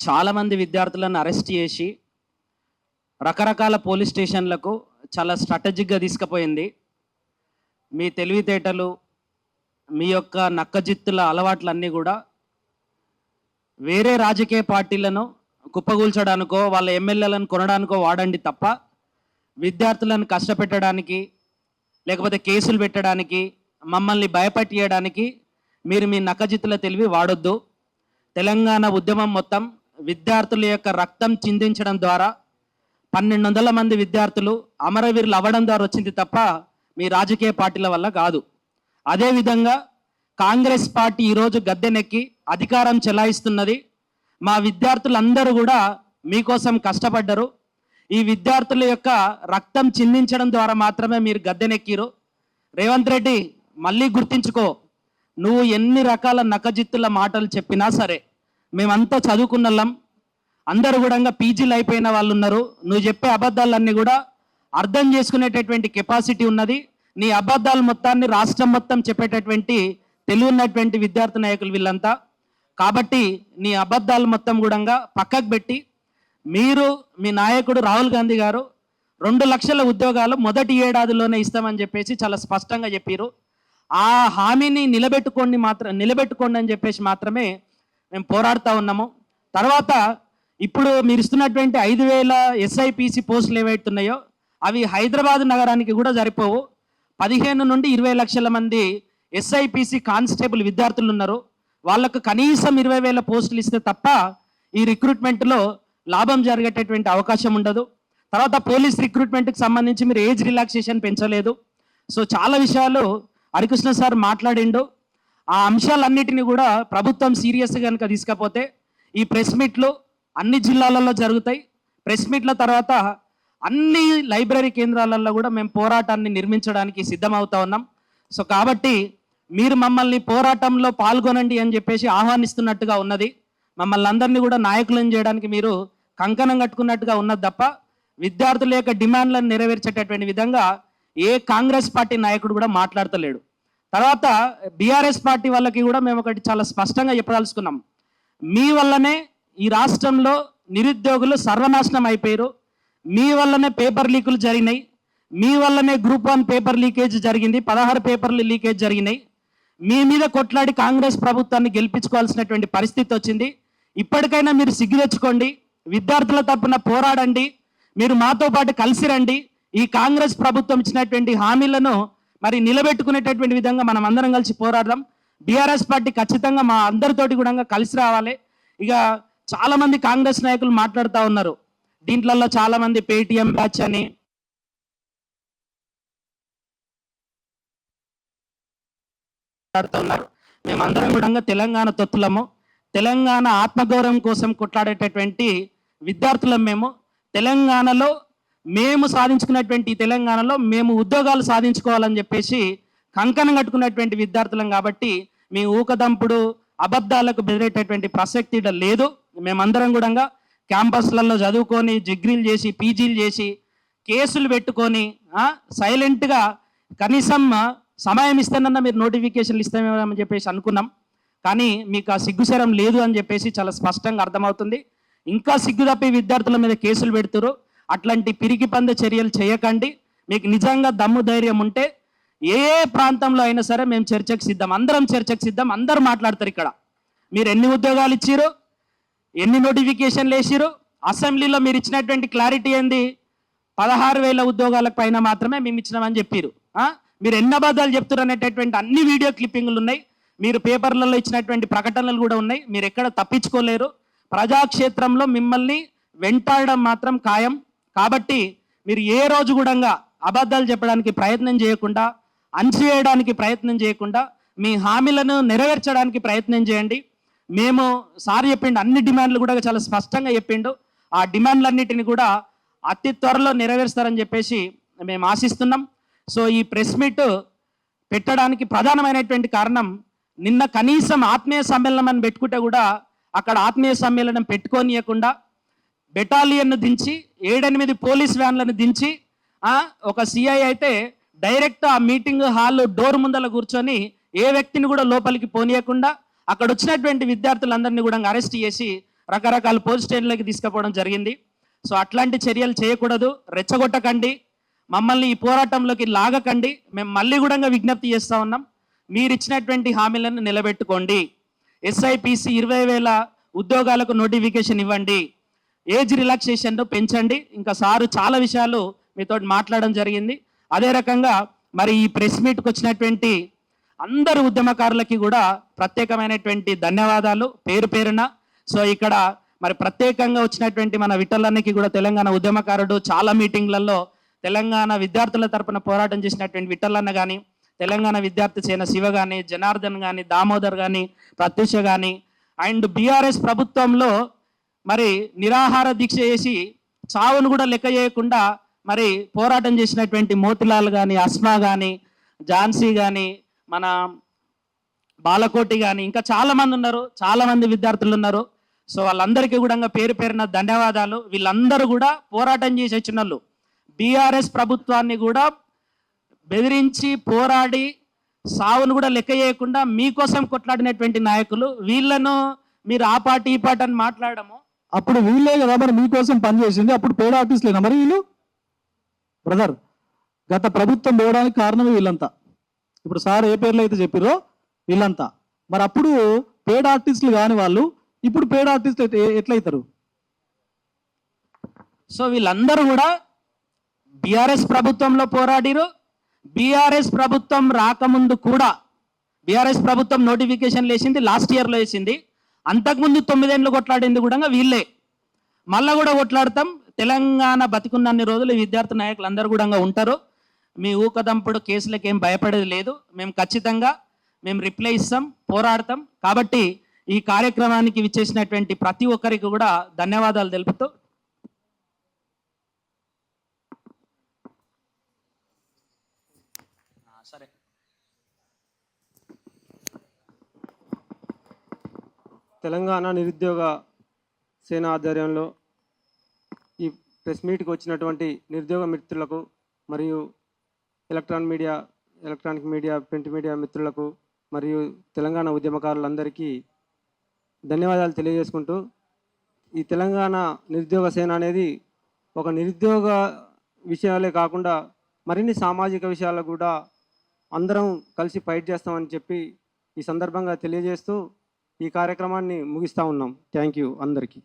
చాలామంది విద్యార్థులను అరెస్ట్ చేసి రకరకాల పోలీస్ స్టేషన్లకు చాలా స్ట్రాటజిక్గా తీసుకుపోయింది. మీ తెలివితేటలు, మీ యొక్క నక్కజిత్తుల అలవాట్లన్నీ కూడా వేరే రాజకీయ పార్టీలను కుప్పగూల్చడానికో వాళ్ళ ఎమ్మెల్యేలను కొనడానికో వాడండి తప్ప విద్యార్థులను కష్టపెట్టడానికి, లేకపోతే కేసులు పెట్టడానికి, మమ్మల్ని భయపెట్టియడానికి మీరు మీ నక్కజిత్తుల తెలివి వాడొద్దు. తెలంగాణ ఉద్యమం మొత్తం విద్యార్థుల యొక్క రక్తం చిందించడం ద్వారా 1200 మంది విద్యార్థులు అమరవీరులు అవ్వడం ద్వారా వచ్చింది తప్ప మీ రాజకీయ పార్టీల వల్ల కాదు. అదేవిధంగా కాంగ్రెస్ పార్టీ ఈరోజు గద్దెనెక్కి అధికారం చెలాయిస్తున్నది. మా విద్యార్థులందరూ కూడా మీకోసం కష్టపడ్డరు. ఈ విద్యార్థుల యొక్క రక్తం చిందించడం ద్వారా మాత్రమే మీరు గద్దెనెక్కిరు. రేవంత్ రెడ్డి, మళ్ళీ గుర్తించుకో, నువ్వు ఎన్ని రకాల నకజిత్తుల మాటలు చెప్పినా సరే మేమంతా చదువుకున్నళ్ళం, అందరూ కూడా పీజీలు అయిపోయిన వాళ్ళు ఉన్నారు. నువ్వు చెప్పే అబద్ధాలన్నీ కూడా అర్థం చేసుకునేటటువంటి కెపాసిటీ ఉన్నది. నీ అబద్ధాలు మొత్తాన్ని రాష్ట్రం మొత్తం చెప్పేటటువంటి తెలివి ఉన్నటువంటి విద్యార్థి నాయకులు వీళ్ళంతా. కాబట్టి నీ అబద్ధాలు మొత్తం కూడా పక్కకు పెట్టి మీరు, మీ నాయకుడు రాహుల్ గాంధీ గారు 2 లక్షల ఉద్యోగాలు మొదటి ఏడాదిలోనే ఇస్తామని చెప్పేసి చాలా స్పష్టంగా చెప్పారు. ఆ హామీని నిలబెట్టుకోండి అని చెప్పేసి మాత్రమే మేము పోరాడుతూ ఉన్నాము. తర్వాత ఇప్పుడు మీరు ఇస్తున్నటువంటి 5000 SIPC పోస్టులు ఏవైతున్నాయో అవి హైదరాబాద్ నగరానికి కూడా సరిపోవు. 15 నుండి 20 లక్షల మంది SIPC కానిస్టేబుల్ విద్యార్థులు ఉన్నారు. వాళ్ళకు కనీసం 20,000 పోస్టులు ఇస్తే తప్ప ఈ రిక్రూట్మెంట్లో లాభం జరిగేటటువంటి అవకాశం ఉండదు. తర్వాత పోలీస్ రిక్రూట్మెంట్కి సంబంధించి మీరు ఏజ్ రిలాక్సేషన్ పెంచలేదు. సో చాలా విషయాలు హరికృష్ణ సార్ మాట్లాడిండు. ఆ అంశాలన్నిటినీ కూడా ప్రభుత్వం సీరియస్గా కనుక తీసుకపోతే ఈ ప్రెస్ మీట్లు అన్ని జిల్లాలలో జరుగుతాయి. ప్రెస్ మీట్ల తర్వాత అన్ని లైబ్రరీ కేంద్రాలలో కూడా మేము పోరాటాన్ని నిర్మించడానికి సిద్ధమవుతా ఉన్నాం. సో కాబట్టి మీరు మమ్మల్ని పోరాటంలో పాల్గొనండి అని చెప్పేసి ఆహ్వానిస్తున్నట్టుగా ఉన్నది. మమ్మల్ని అందరినీ కూడా నాయకులను చేయడానికి మీరు కంకణం కట్టుకున్నట్టుగా ఉన్నది తప్ప విద్యార్థుల యొక్క డిమాండ్లను నెరవేర్చేటటువంటి విధంగా ఏ కాంగ్రెస్ పార్టీ నాయకుడు కూడా మాట్లాడతలేడు. తర్వాత బీఆర్ఎస్ పార్టీ వాళ్ళకి కూడా మేము ఒకటి చాలా స్పష్టంగా చెప్పదలుచుకున్నాం. మీ వల్లనే ఈ రాష్ట్రంలో నిరుద్యోగులు సర్వనాశనం అయిపోయారు. మీ వల్లనే పేపర్ లీకులు జరిగినాయి. మీ వల్లనే గ్రూప్ 1 పేపర్ లీకేజ్ జరిగింది. 16 పేపర్లు లీకేజ్ జరిగినాయి. మీ మీద కొట్లాడి కాంగ్రెస్ ప్రభుత్వాన్ని గెలిపించుకోవాల్సినటువంటి పరిస్థితి వచ్చింది. ఇప్పటికైనా మీరు సిగ్గు తెచ్చుకోండి, విద్యార్థుల తరపున పోరాడండి, మీరు మాతో పాటు కలిసి రండి. ఈ కాంగ్రెస్ ప్రభుత్వం ఇచ్చినటువంటి హామీలను మరి నిలబెట్టుకునేటటువంటి విధంగా మనం అందరం కలిసి పోరాడదాం. బీఆర్ఎస్ పార్టీ ఖచ్చితంగా మా అందరితోటి కూడా కలిసి రావాలి. ఇక చాలా మంది కాంగ్రెస్ నాయకులు మాట్లాడుతూ ఉన్నారు. దీంట్లో చాలా మంది పేటీఎం బ్యాచ్ అని మాట్లాడుతున్నారు. మేమందరం కూడా తెలంగాణ తొత్తులము, తెలంగాణ ఆత్మగౌరవం కోసం కొట్లాడేటటువంటి విద్యార్థులం. మేము తెలంగాణలో మేము సాధించుకున్నటువంటి తెలంగాణలో మేము ఉద్యోగాలు సాధించుకోవాలని చెప్పేసి కంకణం కట్టుకున్నటువంటి విద్యార్థులం. కాబట్టి మీ ఊకదంపుడు అబద్ధాలకు బెదిరేటటువంటి ప్రసక్తి లేదు. మేమందరం కూడా క్యాంపస్లలో చదువుకొని డిగ్రీలు చేసి పీజీలు చేసి కేసులు పెట్టుకొని సైలెంట్గా కనీసం సమయం ఇస్తానన్నా మీరు నోటిఫికేషన్లు ఇస్తామని చెప్పేసి అనుకున్నాం. కానీ మీకు ఆ సిగ్గుశరం లేదు అని చెప్పేసి చాలా స్పష్టంగా అర్థమవుతుంది. ఇంకా సిగ్గు తప్పి విద్యార్థుల మీద కేసులు పెడుతురు. అట్లాంటి పిరికి పంద చర్యలు చేయకండి. మీకు నిజంగా దమ్ము ధైర్యం ఉంటే ఏ ప్రాంతంలో అయినా సరే మేము చర్చకు సిద్ధం, అందరం చర్చకు సిద్ధం. అందరూ మాట్లాడతారు. ఇక్కడ మీరు ఎన్ని ఉద్యోగాలు ఇచ్చిరు, ఎన్ని నోటిఫికేషన్లు వేసిరు, అసెంబ్లీలో మీరు ఇచ్చినటువంటి క్లారిటీ ఏంది? 16,000 ఉద్యోగాలకు పైన మాత్రమే మేము ఇచ్చినామని చెప్పారు. మీరు ఎన్ని అబద్ధాలు చెప్తారు అనేటటువంటి అన్ని వీడియో క్లిప్పింగ్లు ఉన్నాయి. మీరు పేపర్లలో ఇచ్చినటువంటి ప్రకటనలు కూడా ఉన్నాయి. మీరు ఎక్కడ తప్పించుకోలేరు. ప్రజాక్షేత్రంలో మిమ్మల్ని వెంటాడడం మాత్రం ఖాయం. కాబట్టి మీరు ఏ రోజు కూడా అబద్ధాలు చెప్పడానికి ప్రయత్నం చేయకుండా, అణచివేయడానికి ప్రయత్నం చేయకుండా మీ హామీలను నెరవేర్చడానికి ప్రయత్నం చేయండి. మేము సార్ చెప్పిండు, అన్ని డిమాండ్లు కూడా చాలా స్పష్టంగా చెప్పిండు. ఆ డిమాండ్లన్నిటిని కూడా అతి త్వరలో నెరవేరుస్తారని చెప్పేసి మేము ఆశిస్తున్నాం. సో ఈ ప్రెస్ మీట్ పెట్టడానికి ప్రధానమైనటువంటి కారణం, నిన్న కనీసం ఆత్మీయ సమ్మేళనం అని పెట్టుకుంటే కూడా అక్కడ ఆత్మీయ సమ్మేళనం పెట్టుకోనియకుండా బెటాలియన్ను దించి 7-8 పోలీస్ వ్యాన్లను దించి ఒక సిఐ అయితే డైరెక్ట్ ఆ మీటింగ్ హాల్ డోర్ ముందల కూర్చొని ఏ వ్యక్తిని కూడా లోపలికి పోనీయకుండా అక్కడ వచ్చినటువంటి విద్యార్థులందరినీ కూడా అరెస్ట్ చేసి రకరకాల పోలీస్ స్టేషన్లకి తీసుకుపోవడం జరిగింది. సో అట్లాంటి చర్యలు చేయకూడదు, రెచ్చగొట్టకండి, మమ్మల్ని ఈ పోరాటంలోకి లాగకండి. మేము మళ్ళీ కూడా విజ్ఞప్తి చేస్తూ ఉన్నాం, మీరు ఇచ్చినటువంటి హామీలను నిలబెట్టుకోండి. ఎస్ఐపిసి 20,000 ఉద్యోగాలకు నోటిఫికేషన్ ఇవ్వండి, ఏజ్ రిలాక్సేషన్ పెంచండి. ఇంకా సారు చాలా విషయాలు మీతో మాట్లాడడం జరిగింది. అదే రకంగా మరి ఈ ప్రెస్ మీట్కి వచ్చినటువంటి అందరు ఉద్యమకారులకి కూడా ప్రత్యేకమైనటువంటి ధన్యవాదాలు పేరు పేరున. సో ఇక్కడ మరి ప్రత్యేకంగా వచ్చినటువంటి మన విఠలన్నకి కూడా తెలంగాణ ఉద్యమకారుడు, చాలా మీటింగ్లలో తెలంగాణ విద్యార్థుల తరపున పోరాటం చేసినటువంటి విఠలన్న కానీ, తెలంగాణ విద్యార్థి సేన శివ కానీ, జనార్దన్ కానీ, దామోదర్ కానీ, ప్రత్యూష కానీ, అండ్ బీఆర్ఎస్ ప్రభుత్వంలో మరి నిరాహార దీక్ష చేసి చావును కూడా లెక్క చేయకుండా మరి పోరాటం చేసినటువంటి మోతిలాల్ కానీ, అస్మా కానీ, ఝాన్సీ కానీ, మన బాలకోటి కానీ, ఇంకా చాలామంది ఉన్నారు, చాలామంది విద్యార్థులు ఉన్నారు. సో వాళ్ళందరికీ కూడా పేరు పేరున ధన్యవాదాలు. వీళ్ళందరూ కూడా పోరాటం చేసి వచ్చిన వాళ్ళు, బీఆర్ఎస్ ప్రభుత్వాన్ని కూడా బెదిరించి పోరాడి సావును కూడా లెక్క చేయకుండా మీకోసం కొట్లాడినటువంటి నాయకులు. వీళ్ళను మీరు ఆ పార్టీ ఈ పార్టీ అని మాట్లాడము. అప్పుడు వీళ్ళే కదా మరి మీకోసం పనిచేసింది, అప్పుడు పేడ్ ఆర్టిస్టులేనా మరి వీళ్ళు? బ్రదర్, గత ప్రభుత్వం పోవడానికి కారణమే వీళ్ళంతా. ఇప్పుడు సార్ ఏ పేర్లు అయితే చెప్పారో వీళ్ళంతా. మరి అప్పుడు పేడ్ ఆర్టిస్టులు కాని వాళ్ళు ఇప్పుడు పేడ్ ఆర్టిస్ట్ ఎట్లయితారు? సో వీళ్ళందరూ కూడా బీఆర్ఎస్ ప్రభుత్వంలో పోరాడిరు. బీఆర్ఎస్ ప్రభుత్వం రాకముందు కూడా బీఆర్ఎస్ ప్రభుత్వం నోటిఫికేషన్ వేసింది, లాస్ట్ ఇయర్లో వేసింది. అంతకుముందు 9 ఏళ్ళు కొట్లాడింది కూడా వీళ్ళే. మళ్ళా కూడా కొట్లాడతాం. తెలంగాణ బతికున్నన్ని రోజులు విద్యార్థి నాయకులు అందరూ కూడా ఉంటారు. మీ ఊకదంపుడు కేసులకు ఏం భయపడేది లేదు. మేము ఖచ్చితంగా రిప్లై ఇస్తాం, పోరాడతాం. కాబట్టి ఈ కార్యక్రమానికి విచ్చేసినటువంటి ప్రతి ఒక్కరికి కూడా ధన్యవాదాలు తెలుపుతూ సరే. తెలంగాణ నిరుద్యోగ సేన ఆధ్వర్యంలో ఈ ప్రెస్ మీట్కి వచ్చినటువంటి నిరుద్యోగ మిత్రులకు మరియు ఎలక్ట్రానిక్ మీడియా, ప్రింట్ మీడియా మిత్రులకు మరియు తెలంగాణ ఉద్యమకారులందరికీ ధన్యవాదాలు తెలియజేసుకుంటూ, ఈ తెలంగాణ నిరుద్యోగ సేన అనేది ఒక నిరుద్యోగ విషయాలే కాకుండా మరిన్ని సామాజిక విషయాలకు కూడా అందరం కలిసి ఫైట్ చేస్తామని చెప్పి ఈ సందర్భంగా తెలియజేస్తూ ఈ కార్యక్రమాన్ని ముగిస్తూ ఉన్నాం. థ్యాంక్ యూ అందరికీ.